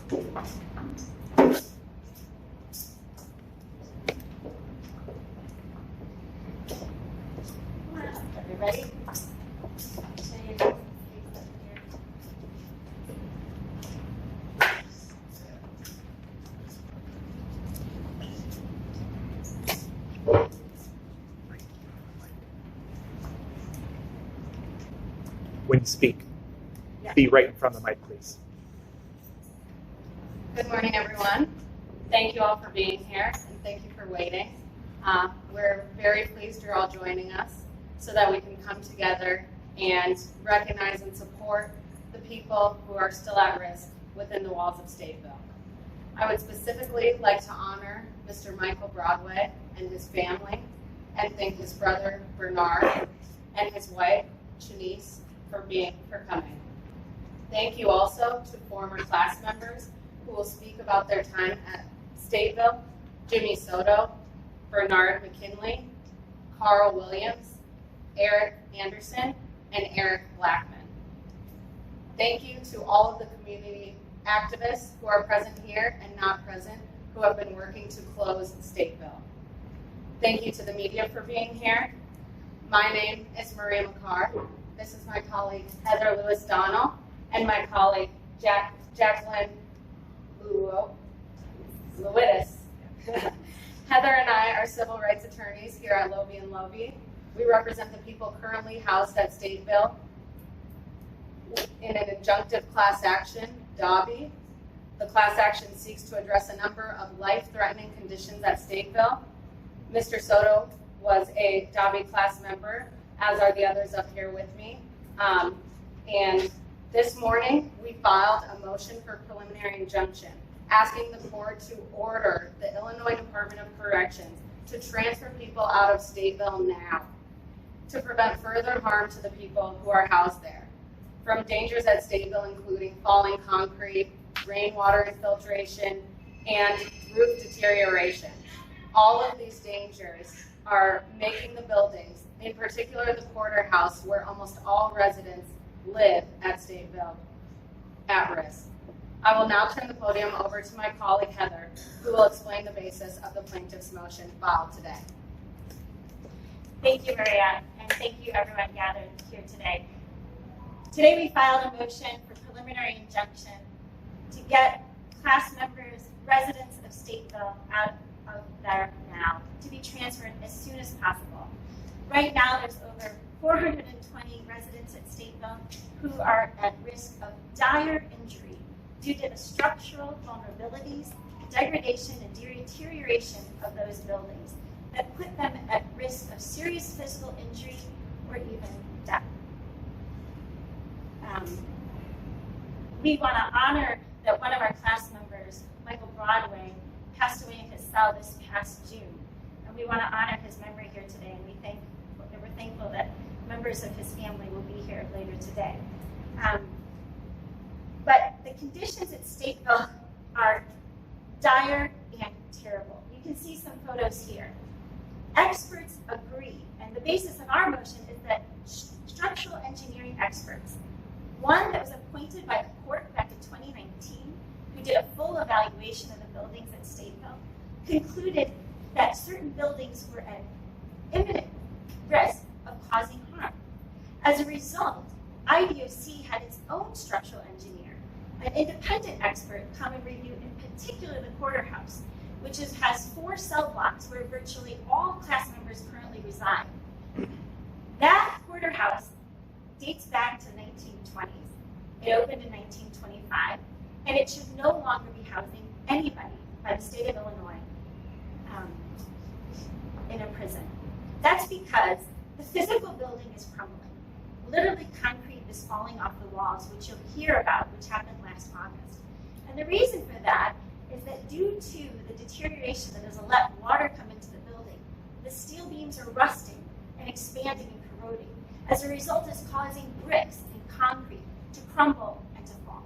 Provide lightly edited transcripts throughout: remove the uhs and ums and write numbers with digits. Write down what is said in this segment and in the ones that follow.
Ready? When you speak, be right in front of the mic, please. Good morning, everyone. Thank you all for being here, and thank you for waiting. We're very pleased you're all joining us so that we can come together and recognize and support the people who are still at risk within the walls of Stateville. I would specifically like to honor Mr. Michael Broadway and his family, and thank his brother Bernard and his wife Shanice for coming. Thank you also to former class members who will speak about their time at Stateville: Jimmy SoDo, Bernard McKinley, Carl Williams, Eric Anderson, and Eric Blackman. Thank you to all of the community activists who are present here and not present who have been working to close Stateville. Thank you to the media for being here. My name is Maria McCarr. This is my colleague Heather Lewis Donnell and my colleague Jacqueline Lewis. Heather and I are civil rights attorneys here at Lovey & Lovey. We represent the people currently housed at Stateville in an injunctive class action, Dobby. The class action seeks to address a number of life-threatening conditions at Stateville. Mr. SoDo was a Dobby class member, as are the others up here with me. And this morning, we filed a motion for preliminary injunction, asking the court to order the Illinois Department of Corrections to transfer people out of Stateville now, to prevent further harm to the people who are housed there, from dangers at Stateville including falling concrete, rainwater infiltration, and roof deterioration. All of these dangers are making the buildings, in particular the Porterhouse, where almost all residents live at Stateville, at risk. I will now turn the podium over to my colleague Heather, who will explain the basis of the plaintiff's motion filed today. Thank you, Maria, and thank you everyone gathered here today. Today we filed a motion for preliminary injunction to get class members, residents of Stateville out of there now, to be transferred as soon as possible. Right now there's over 420 residents at Stateville who are at risk of dire injury due to the structural vulnerabilities, degradation, and deterioration of those buildings that put them at risk of serious physical injury or even death. We want to honor that one of our class members, Michael Broadway, passed away in his cell this past June. And we want to honor his memory here today, and we're thankful that members of his family will be here later today. But the conditions at Stateville are dire and terrible. You can see some photos here. Experts agree, and the basis of our motion is that structural engineering experts, one that was appointed by the court back in 2019, who did a full evaluation of the buildings at Stateville, concluded that certain buildings were at imminent risk of causing harm. As a result, IDOC had its own structural engineer, an independent expert, come and review in particular the Porterhouse, which has 4 cell blocks where virtually all class members currently reside. That Porterhouse dates back to the 1920s. It opened in 1925, and it should no longer be housing anybody by the state of Illinois in a prison. That's because the physical building is crumbling. Literally, concrete is falling off the walls, which you'll hear about, which happened last August. And the reason for that is that due to the deterioration that has let water come into the building, the steel beams are rusting and expanding and corroding. As a result, it's causing bricks and concrete to crumble and to fall.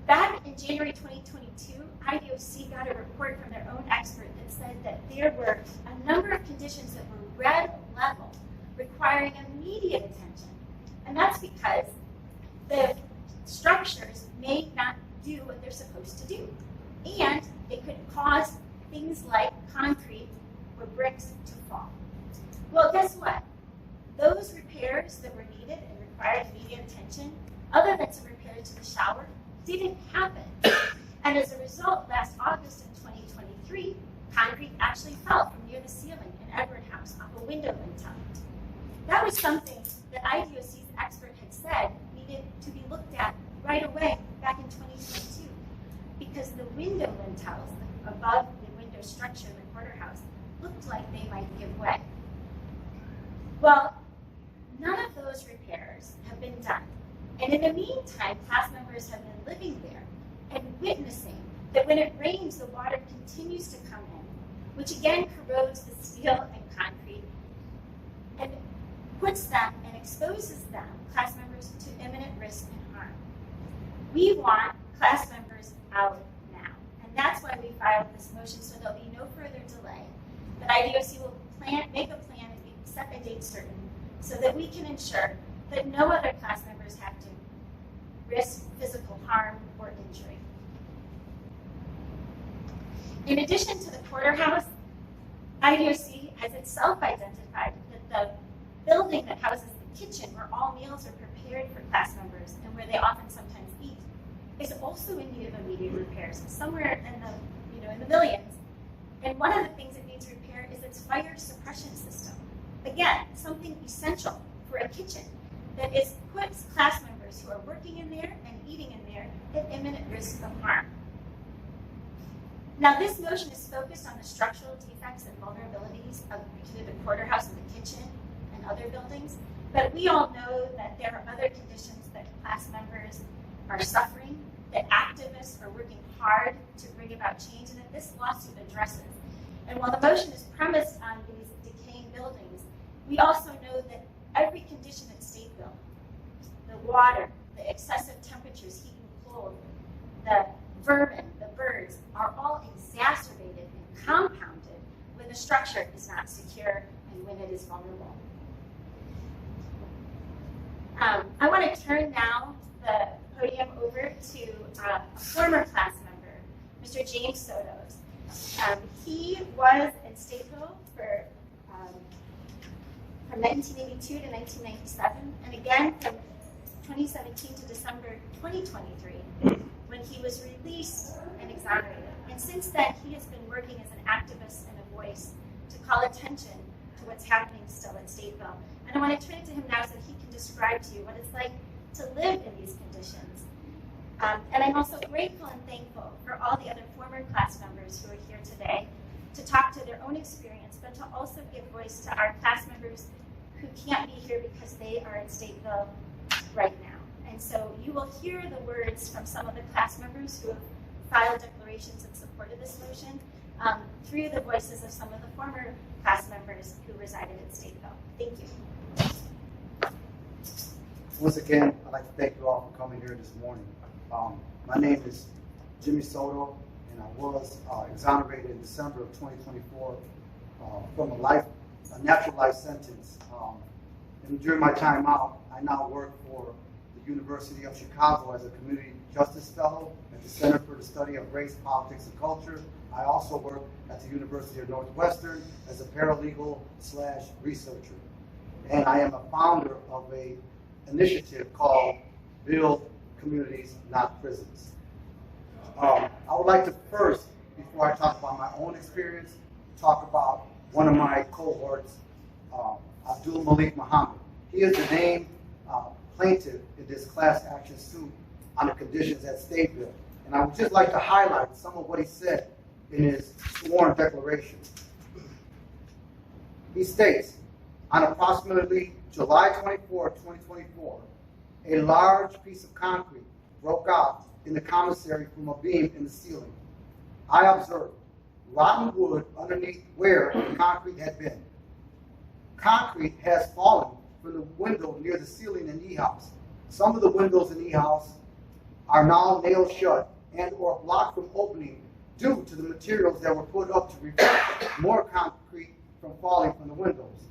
Back in January 2022, IDOC got a report from their own expert that said that there were a number of conditions that were red level, requiring immediate attention. And that's because the structures may not do what they're supposed to do. And it could cause things like concrete or bricks to fall. Well, guess what? Those repairs that were needed and required immediate attention, other than some repairs to the shower, didn't happen. And as a result, last August in 2023, concrete actually fell from near the ceiling in Edward House off a window lintel. That was something that IDOC's expert had said needed to be looked at right away back in 2022, because the window lintels above the window structure in the quarterhouse looked like they might give way. Well, none of those repairs have been done. And in the meantime, class members have been living there and witnessing that when it rains, the water continues to come in, which again corrodes the steel and concrete and puts them and exposes them, class members, to imminent risk and harm. We want class members out now. And that's why we filed this motion, so there'll be no further delay. That IDOC will make a plan and set a date certain so that we can ensure that no other class members have to risk physical harm or injury. In addition to the quarterhouse, IDOC has itself identified that the building that houses the kitchen, where all meals are prepared for class members and where they often sometimes eat, is also in need of immediate repairs, somewhere in the millions. And one of the things it needs repair is its fire suppression system. Again, something essential for a kitchen that puts class members who are working in there and eating in there at imminent risk of harm. Now, this motion is focused on the structural defects and vulnerabilities of the quarterhouse and the kitchen and other buildings, but we all know that there are other conditions that class members are suffering, that activists are working hard to bring about change, and that this lawsuit addresses. And while the motion is premised on these decaying buildings, we also know that every condition at Stateville, the water, the excessive temperatures, heat and cold, the vermin, the birds, are all exacerbated and compounded when the structure is not secure and when it is vulnerable. I want to turn now the podium over to a former class member, Mr. James SoDo. He was in Stateville from 1982 to 1997, and again from 2017 to December 2023, when he was released and exonerated. And since then, he has been working as an activist and a voice to call attention to what's happening still at Stateville. And I want to turn it to him now so he can describe to you what it's like to live in these conditions. And I'm also grateful and thankful for all the other former class members who are here today to talk to their own experience, but to also give voice to our class members who can't be here because they are in Stateville right now. And so you will hear the words from some of the class members who have filed declarations in support of this motion through the voices of some of the former class members who resided in Stateville. Thank you. Once again, I'd like to thank you all for coming here this morning. My name is Jimmy SoDo, and I was exonerated in December of 2024 from a natural life sentence. And during my time out, I now work for the University of Chicago as a community justice fellow at the Center for the Study of Race, Politics, and Culture. I also work at the University of Northwestern as a paralegal/researcher. And I am a founder of an initiative called Build Communities, Not Prisons. I would like to first, before I talk about my own experience, talk about one of my cohorts, Abdul Malik Muhammad. He is the named plaintiff in this class action suit on the conditions at Stateville. And I would just like to highlight some of what he said in his sworn declaration. He states, on approximately July 24, 2024, a large piece of concrete broke out in the commissary from a beam in the ceiling. I observed rotten wood underneath where the concrete had been. Concrete has fallen from the window near the ceiling in E-House. Some of the windows in E-House are now nailed shut and or blocked from opening due to the materials that were put up to prevent more concrete from falling from the windows.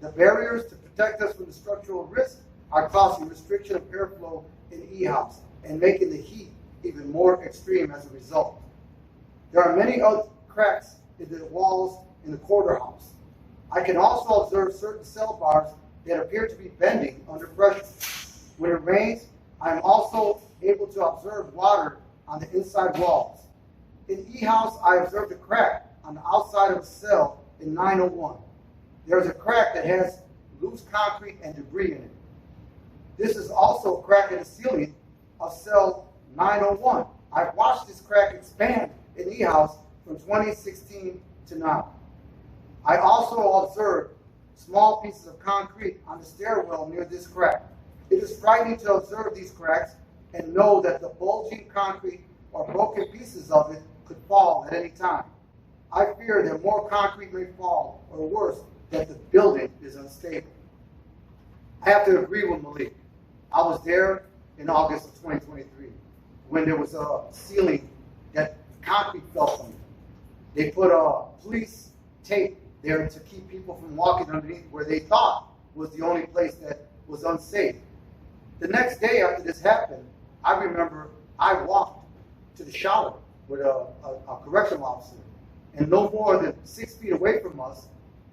The barriers to protect us from the structural risk are causing restriction of airflow in E-House and making the heat even more extreme as a result. There are many other cracks in the walls in the quarter house. I can also observe certain cell bars that appear to be bending under pressure. When it rains, I am also able to observe water on the inside walls. In E-House, I observed a crack on the outside of a cell in 901. There is a crack that has loose concrete and debris in it. This is also a crack in the ceiling of cell 901. I've watched this crack expand in E-House from 2016 to now. I also observed small pieces of concrete on the stairwell near this crack. It is frightening to observe these cracks and know that the bulging concrete or broken pieces of it could fall at any time. I fear that more concrete may fall, or worse, that the building is unstable. I have to agree with Malik. I was there in August of 2023 when there was a ceiling that concrete fell from it. They put a police tape there to keep people from walking underneath where they thought was the only place that was unsafe. The next day after this happened, I remember I walked to the shower with a correctional officer, and no more than 6 feet away from us,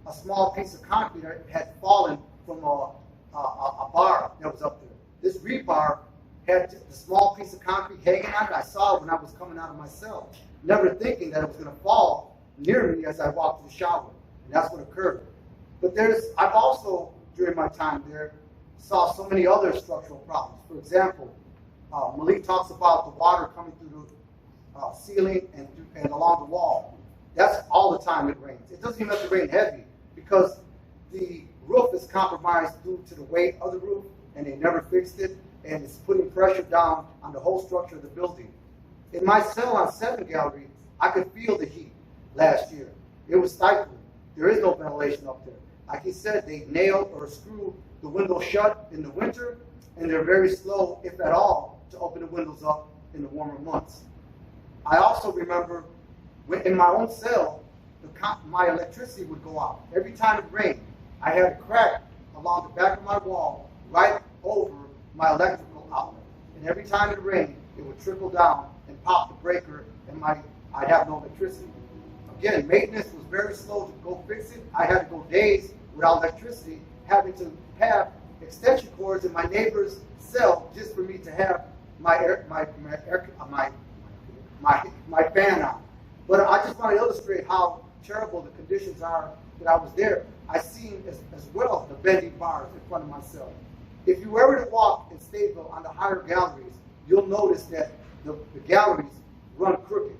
a small piece of concrete had fallen from a bar that was up there. This rebar had the small piece of concrete hanging on it. I saw it when I was coming out of my cell, never thinking that it was going to fall near me as I walked to the shower, and that's what occurred. But I've also, during my time there, saw so many other structural problems. For example, Malik talks about the water coming through the ceiling and along the wall. That's all the time it rains. It doesn't even have to rain heavy because the roof is compromised due to the weight of the roof, and they never fixed it, and it's putting pressure down on the whole structure of the building. In my cell on 7 Gallery, I could feel the heat last year. It was stifling. There is no ventilation up there. Like he said, they nail or screw the windows shut in the winter, and they're very slow, if at all, to open the windows up in the warmer months. I also remember in my own cell, my electricity would go out. Every time it rained, I had a crack along the back of my wall right over my electrical outlet. And every time it rained, it would trickle down and pop the breaker, and I'd have no electricity. Again, maintenance was very slow to go fix it. I had to go days without electricity, having to have extension cords in my neighbor's cell just for me to have my fan on. But I just want to illustrate how terrible the conditions are that I was there. I seen as well the bending bars in front of my cell. If you were to walk in Stateville on the higher galleries, you'll notice that the galleries run crooked.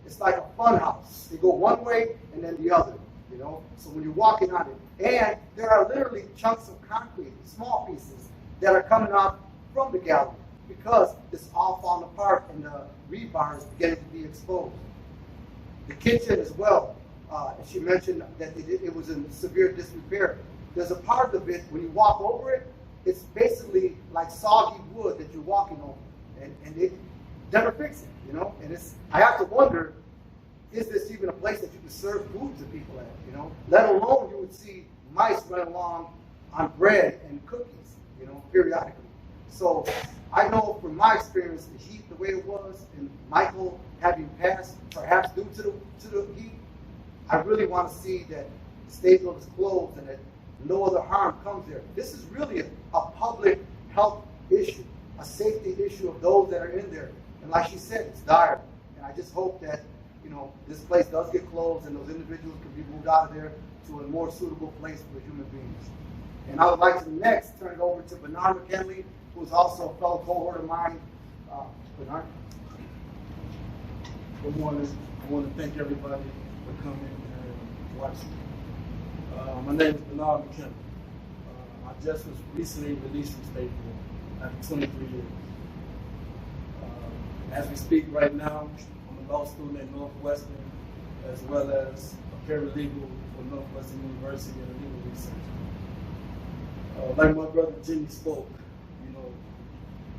It's like a fun house. They go one way and then the other, you know? So when you're walking on it, and there are literally chunks of concrete, small pieces, that are coming out from the gallery because it's all falling apart and the rebar is beginning to be exposed. The kitchen as well, she mentioned that it was in severe disrepair. There's a part of it, when you walk over it, it's basically like soggy wood that you're walking over, and it never fix it, you know? And I have to wonder, is this even a place that you can serve food to people at, you know? Let alone you would see mice run along on bread and cookies, you know, periodically. So I know from my experience, the heat, the way it was, and Michael having passed, perhaps due to the heat, I really want to see that Stateville is closed and that no other harm comes there. This is really a public health issue, a safety issue of those that are in there. And like she said, it's dire. And I just hope that, you know, this place does get closed and those individuals can be moved out of there to a more suitable place for human beings. And I would like to next turn it over to Berard MCK, who's also a fellow cohort of mine. Berard? Good morning. I want to thank everybody for coming and watching. My name is Berard MCK. I just was recently released from Stateville after 23 years. As we speak right now, I'm a law student at Northwestern, as well as a paralegal for Northwestern University and a legal researcher. Like my brother Jimmy spoke, you know,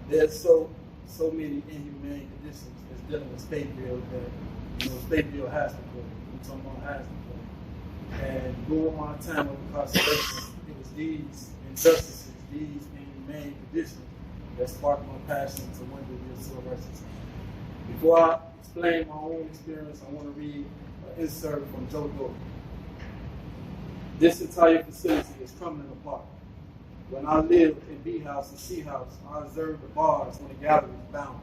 there's so many inhumane conditions that's dealing with Stateville that, you know, Stateville has to go. I'm talking about has to go. And during my time of incarceration, it was these injustices, these inhumane conditions that sparked my passion to want to be a civil rights attorney. Before I explain my own experience, I want to read an insert from SoDo. This entire facility is crumbling apart. When I lived in B House and C House, I observed the bars when the gallery was bound.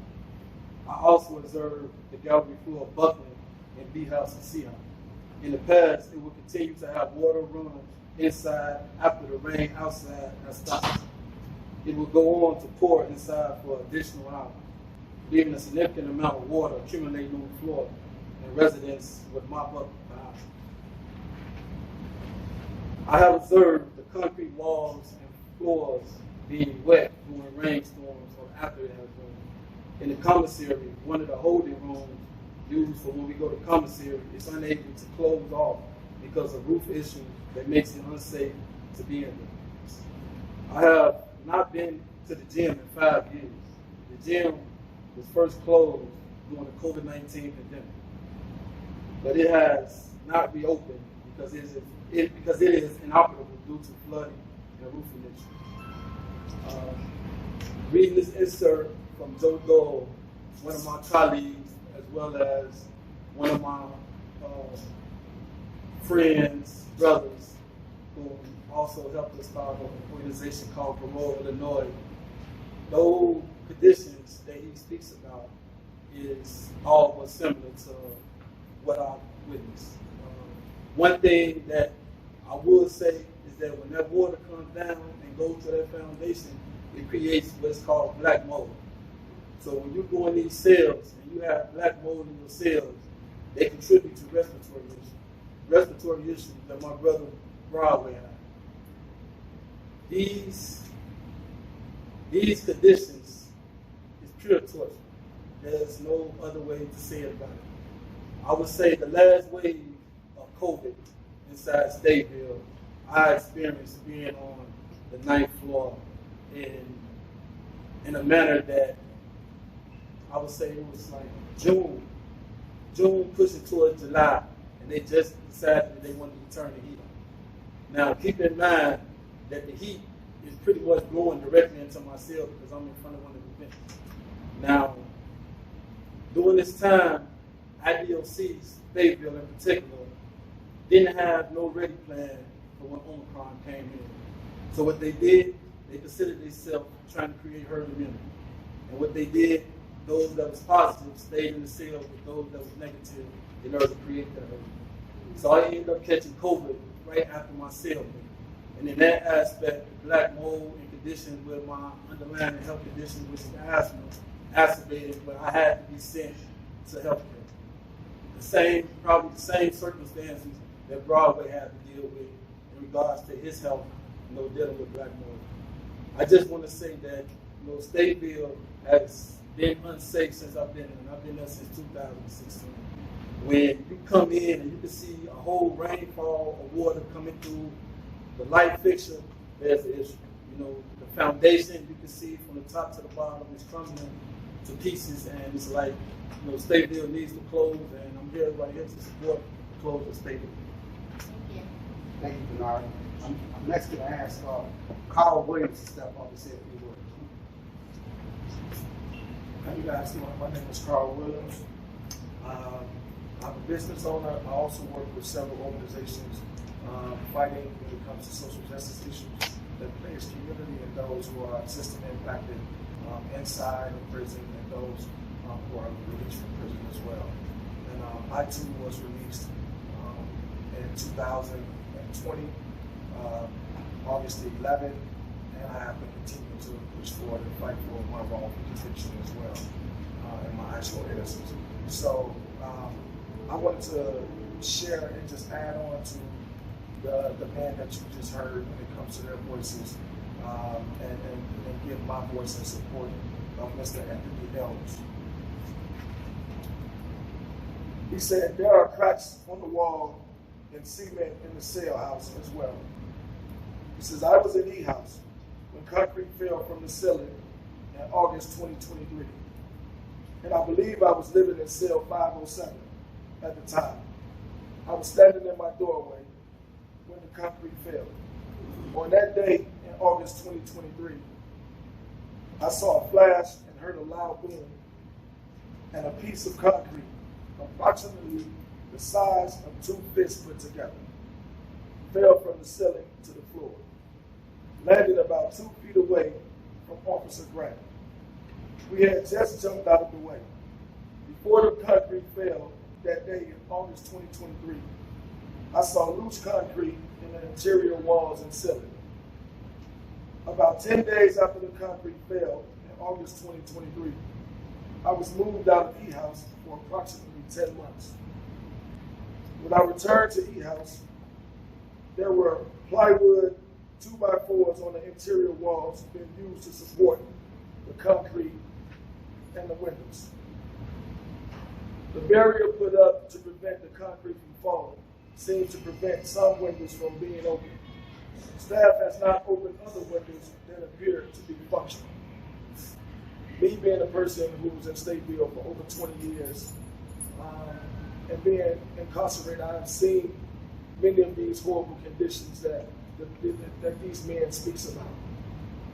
I also observed the gallery floor buckling in B House and C House. In the past, it would continue to have water run inside after the rain outside has stopped. It would go on to pour inside for additional hours, leaving a significant amount of water accumulating on the floor, and residents would mop up the house. I have observed the concrete walls and floors being wet during rainstorms or after it has rained. In the commissary, one of the holding rooms used for when we go to commissary is unable to close off because of roof issues that makes it unsafe to be in there. I have not been to the gym in 5 years. The gym was first closed during the COVID-19 pandemic, but it has not reopened because it is inoperable due to flooding and roofing issues. Reading this insert from SoDo, one of my colleagues, as well as one of my friends, brothers, who also helped us start an organization called Berard Illinois. Those conditions that he speaks about is all but similar to what I witnessed. One thing that I will say is that when that water comes down and goes to that foundation, it creates what's called black mold. So when you go in these cells and you have black mold in your cells, they contribute to respiratory issues. Respiratory issues that my brother Broadway had. These conditions is pure torture. There's no other way to say it about it. I would say the last wave of COVID inside Stateville, I experienced being on the 9th floor in a manner that I would say it was like June pushing towards July, and they just decided that they wanted to turn the heat on. Now, keep in mind that the heat is pretty much blowing directly into my cell because I'm in front of one of the vents. Now, during this time, IDOC, Stateville in particular, didn't have no ready plan for when Omicron came in. So what they did, they considered themselves trying to create herd immunity. And what they did, those that was positive stayed in the cell with those that was negative in order to create that herd immunity. So I ended up catching COVID right after my cell. And in that aspect, the black mold and conditions with my underlying health condition, which is asthma, exacerbated, but I had to be sent to healthcare. Probably the same circumstances that Broadway had to deal with in regards to his health, dealing with black mold. I just want to say that, Stateville has been unsafe since I've been in, and I've been there since 2016. When you come in and you can see a whole rainfall of water coming through the light fixture, there's the issue. The foundation, you can see from the top to the bottom, is crumbling to pieces, and it's like, Stateville needs to close, and I'm here right here to support the close of Stateville. Thank you. Thank you, Bernard. I'm next going to ask Carl Williams to step up and say a few words. How you guys doing? My name is Carl Williams. I'm a business owner. I also work with several organizations fighting when it comes to social justice issues that plays community and those who are system impacted inside the prison and those who are released from prison as well. And I too was released in 2020, August 11th, and I have been continuing to push forward and fight for my wrongful conviction as well and my actual innocence. So I wanted to share and just add on to the man that you just heard when it comes to their voices and give my voice in support of Mr. Anthony Ellis. He said there are cracks on the wall and cement in the cell house as well. He says, I was in E House when concrete fell from the ceiling in August 2023. And I believe I was living in cell 507 at the time. I was standing in my doorway when the concrete fell. On that day in August 2023, I saw a flash and heard a loud boom, and a piece of concrete, approximately the size of 2 fists put together, fell from the ceiling to the floor, landed about 2 feet away from Officer Grant. We had just jumped out of the way. Before the concrete fell that day in August 2023, I saw loose concrete in the interior walls and ceiling. About 10 days after the concrete fell in August 2023, I was moved out of E-House for approximately 10 months. When I returned to E-House, there were plywood 2x4s on the interior walls being used to support the concrete and the windows. The barrier put up to prevent the concrete from falling seemed to prevent some windows from being opened. Staff has not opened other windows that appear to be functional. Me being a person who was in Stateville for over 20 years and being incarcerated, I have seen many of these horrible conditions that these men speaks about.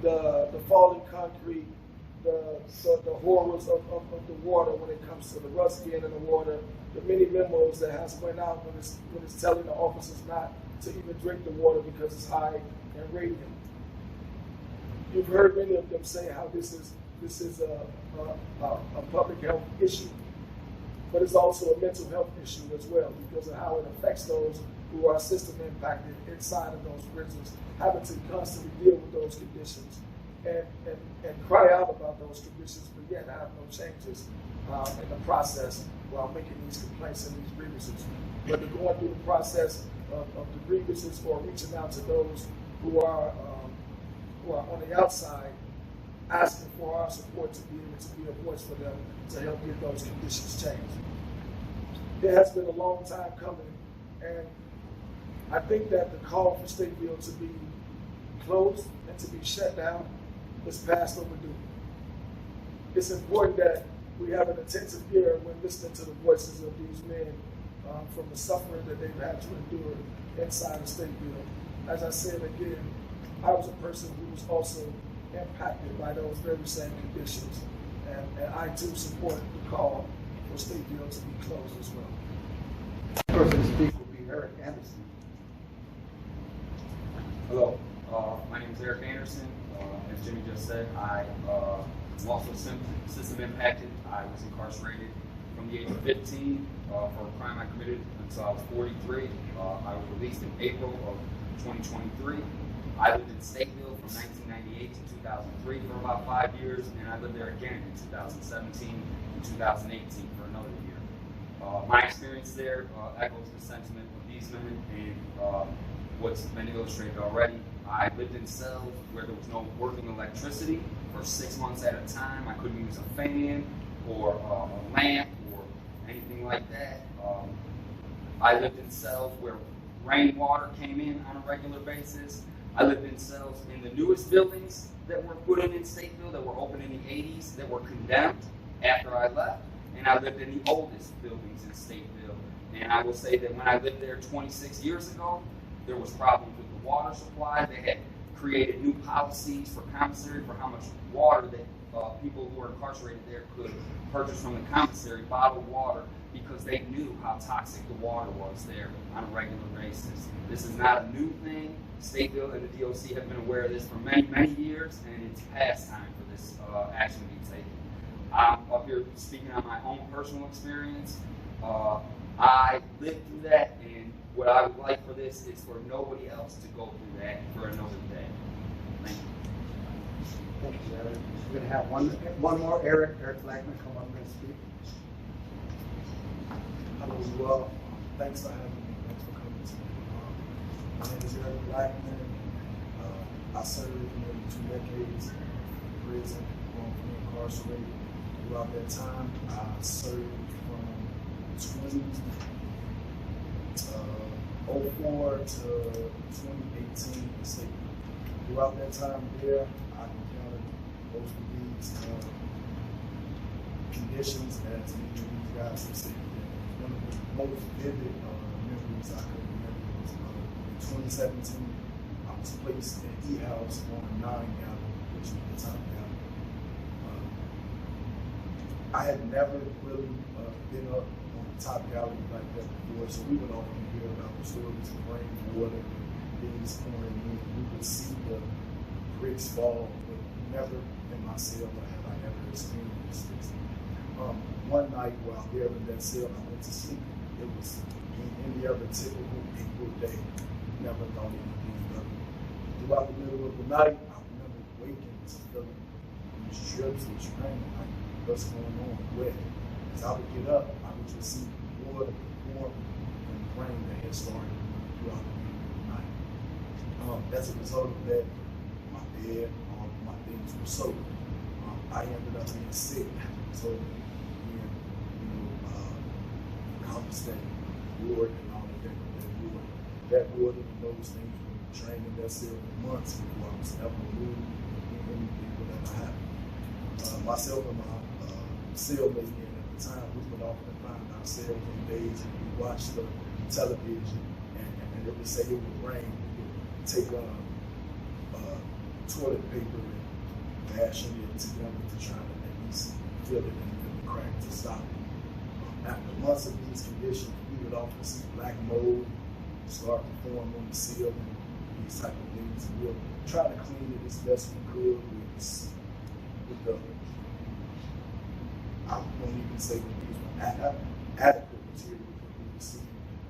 The falling concrete, the horrors of the water when it comes to the rust being in the water, the many memos that has went out when it's telling the officers not to even drink the water because it's high in radium. You've heard many of them say how this is a public health issue, but it's also a mental health issue as well because of how it affects those who are system impacted inside of those prisons, having to constantly deal with those conditions and cry out about those conditions, but yet have no changes in the process while making these complaints and these grievances. But they're going through the process of the grievances or reaching out to those who are on the outside, asking for our support to be able to be a voice for them to help get those conditions changed. It has been a long time coming, and I think that the call for Stateville to be closed and to be shut down is past overdue. It's important that we have an attentive ear when listening to the voices of these men from the suffering that they've had to endure inside of Stateville. As I said again, I was a person who was also impacted by those very same conditions, and I too support the call for Stateville to be closed as well. The person to speak will be Eric Anderson. Hello, my name is Eric Anderson. As Jimmy just said, I am also system impacted. I was incarcerated from the age of 15 for a crime I committed until I was 43. I was released in April of 2023. I lived in Stateville from 1998 to 2003 for about 5 years, and I lived there again in 2017 and 2018 for another year. My experience there echoes the sentiment of these men and what's been illustrated already. I lived in cells where there was no working electricity for 6 months at a time. I couldn't use a fan or a lamp or anything like that. I lived in cells where rainwater came in on a regular basis. I lived in cells in the newest buildings that were put in Stateville that were opened in the 80s that were condemned after I left. And I lived in the oldest buildings in Stateville. And I will say that when I lived there 26 years ago, there was problems with the water supply. They had created new policies for commissary for how much water that people who were incarcerated there could purchase from the commissary, bottled water, because they knew how toxic the water was there on a regular basis. This is not a new thing. Stateville and the DOC have been aware of this for many, many years, and it's past time for this action to be taken. I'm up here speaking on my own personal experience. I lived through that, and what I would like for this is for nobody else to go through that for another day. Thank you. Thank you, Eric. We're going to have one more Eric Blackman come up and speak. Hello as well. Thanks for having me. Thanks for coming to me. My name is Berard MCK. I served nearly 2 decades in prison, wrongfully incarcerated. Throughout that time, I served from 2004 to 2018 in Stateville. Throughout that time there, I encountered most of these conditions as many of these guys have said. One of the most vivid memories I could remember was in 2017, I was placed in E-House on a 9-gallon, which is the top gallon, I had never really been up on the top gallery like that before, so we would often hear about the stories of rainwater and things pouring in. We would see the bricks fall, but never in my cell have I ever experienced this. One night while there in that cell, I went to sleep. It was any other typical April day. Never thought anything of it. Throughout the middle of the night, I remember waking to feeling these drips of rain, like what's going on, where. As I would get up, I would just see water pouring and rain that had started throughout the middle of the night. As a result of that, my bed, all of my things were soaked. I ended up being sick as a result of being, compensating ward and all of that water. That water and those things were draining that cell for months before I was ever moved or anything would ever happen. Myself and my cellmate at the time, we would often find ourselves on days and we watched the television and it would say it would rain. We would take toilet paper and fashion it together to try to at least fill it in the crack to stop it. After months of these conditions, we would often see black mold start to form on the ceiling, these type of things. And we'll try to clean it as best we could with the, I won't even say that these were adequate material that we received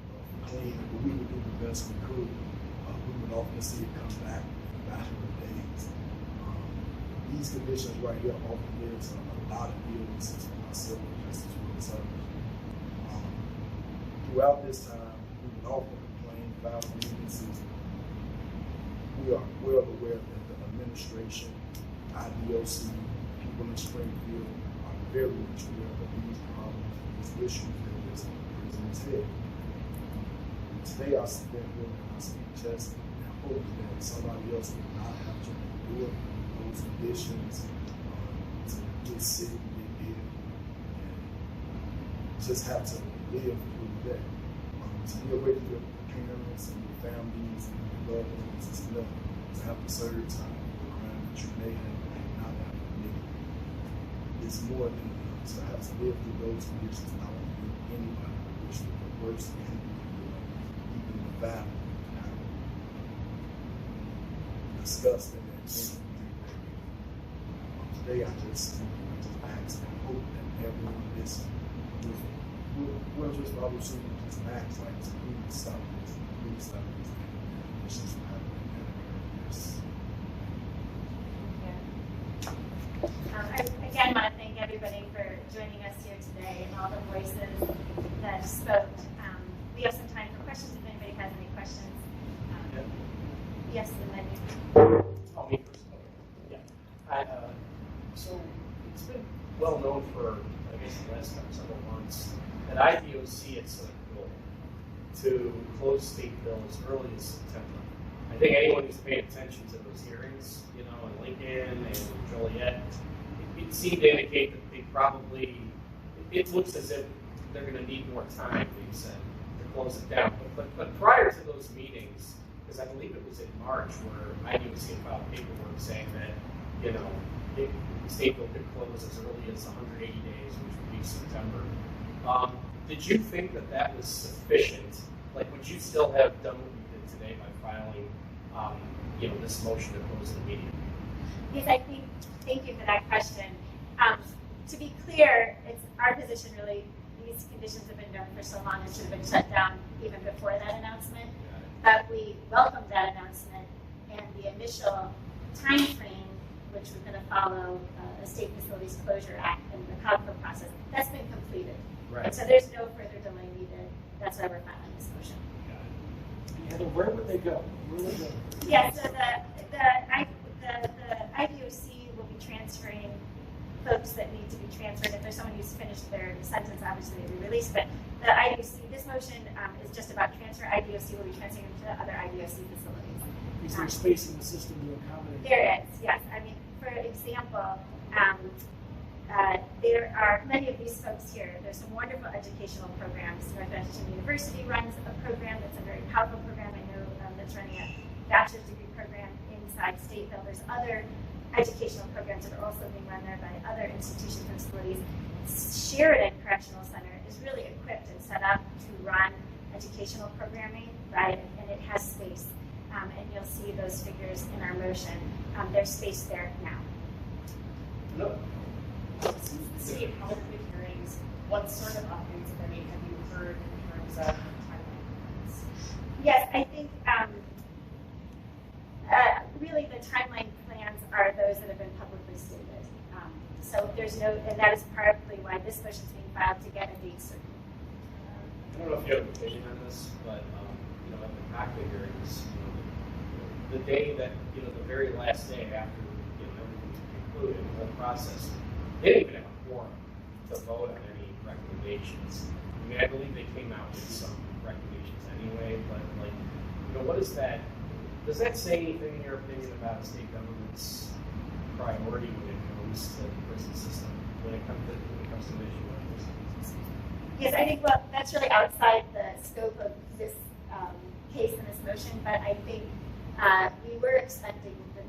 for cleaning, but we would do the best we could. We would often see it come back in a matter of days. These conditions right here often leads to a lot of illnesses for myself just as well as others. Throughout this time, we would often complain about grievances. We are well aware that the administration, IDOC, people in Springfield are very much aware of these problems and these issues that this prison is heading. Today I stand here and I speak just and hope that somebody else will not have to endure those conditions, to get sick, get ill, and just have to live through that. To be away from your parents and your families and your loved ones is enough. To have to serve time for a crime that you may have not have committed. It's more than enough to have to live through those conditions. I don't think anybody would wish for the worst thing in your life, even the family can have discussed and anything. Today I just ask and hope that everyone listens. We'll just follow suit and just act like to please stop this, please stop this. It's just happening I again want to thank everybody for joining us here today and all the voices that spoke. We have some time for questions if anybody has any questions. Yes, and then you. Oh, me first. Yeah. So it's been well known for, I guess, the last several months that IDOC had set a goal to close Stateville as early as September. I think anyone who's paying attention to those hearings, in Lincoln and Joliet, it seemed to indicate that they probably, it looks as if they're going to need more time, they said, to close it down. But prior to those meetings, because I believe it was in March where IDOC had filed paperwork saying that, Stateville could close as early as 180 days, which would be September. Did you think that that was sufficient? Like, would you still have done what you did today by filing, this motion to close the meeting? Yes, thank you for that question. To be clear, it's our position really, these conditions have been done for so long, it should have been shut down even before that announcement. But we welcomed that announcement and the initial time frame, which was going to follow the State Facilities Closure Act and the COGFA process, that's been completed. Right. And so there's no further delay needed. That's why we're filing this motion. Heather, where would they go? Yeah, so the IDOC will be transferring folks that need to be transferred. If there's someone who's finished their sentence, obviously they'll be released. But the IDOC, this motion is just about transfer. IDOC will be transferring them to other IDOC facilities. Is there space in the system to accommodate? There is, yes. I mean, for example, there are many of these folks here. There's some wonderful educational programs. Northwestern University runs a program that's a very powerful program. I know that's running a bachelor's degree program inside Stateville. There's other educational programs that are also being run there by other institutions and facilities. Sheridan Correctional Center is really equipped and set up to run educational programming, right? And it has space. And you'll see those figures in our motion. There's space there now. No. Since the city held the hearings, what sort of updates, if any, have you heard in terms of timelines? Yes, I think really the timeline plans are those that have been publicly stated. So there's no, and that is partly why this motion is being filed to get a date certain. I don't know if you have an opinion on this, but you know, at the COCTA hearings, you know, the day that, you know, the very last day after, you know, everything's concluded, the whole process, they didn't even have a quorum to vote on any recommendations. I mean, I believe they came out with some recommendations anyway, but like, you know, what is that? Does that say anything in your opinion about state government's priority when it comes to the prison system, when it comes to an issue like this? Yes, I think, well, that's really outside the scope of this case and this motion, but I think we were expecting that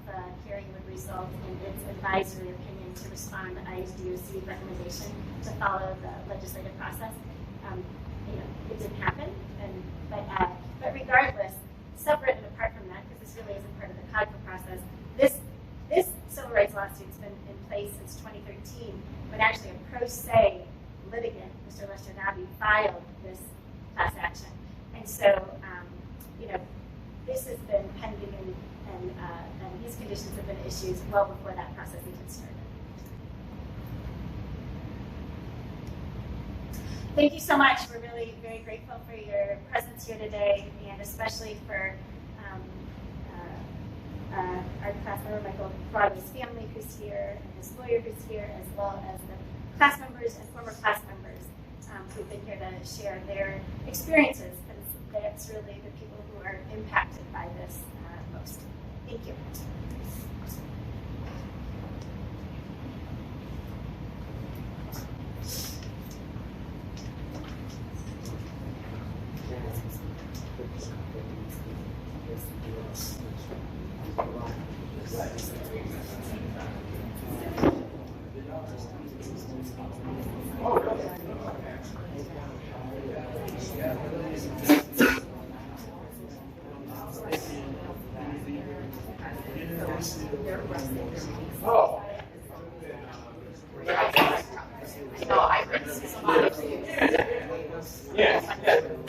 the hearing would result in its advisory opinion to respond to ISDOC's recommendation to follow the legislative process. You know, it didn't happen, but regardless, separate and apart from that, because this really isn't part of the COGFA process, this civil rights lawsuit's been in place since 2013, when actually a pro se litigant, Mr. Lester Nabi, filed this class action. And so, you know, this has been pending and these conditions have been issued well before that process even started. Thank you so much. We're really very grateful for your presence here today, and especially for our class member, Michael Broadway's family who's here, and his lawyer who's here, as well as the class members and former class members who've been here to share their experiences, because that's really the people who are impacted by this most. Thank you.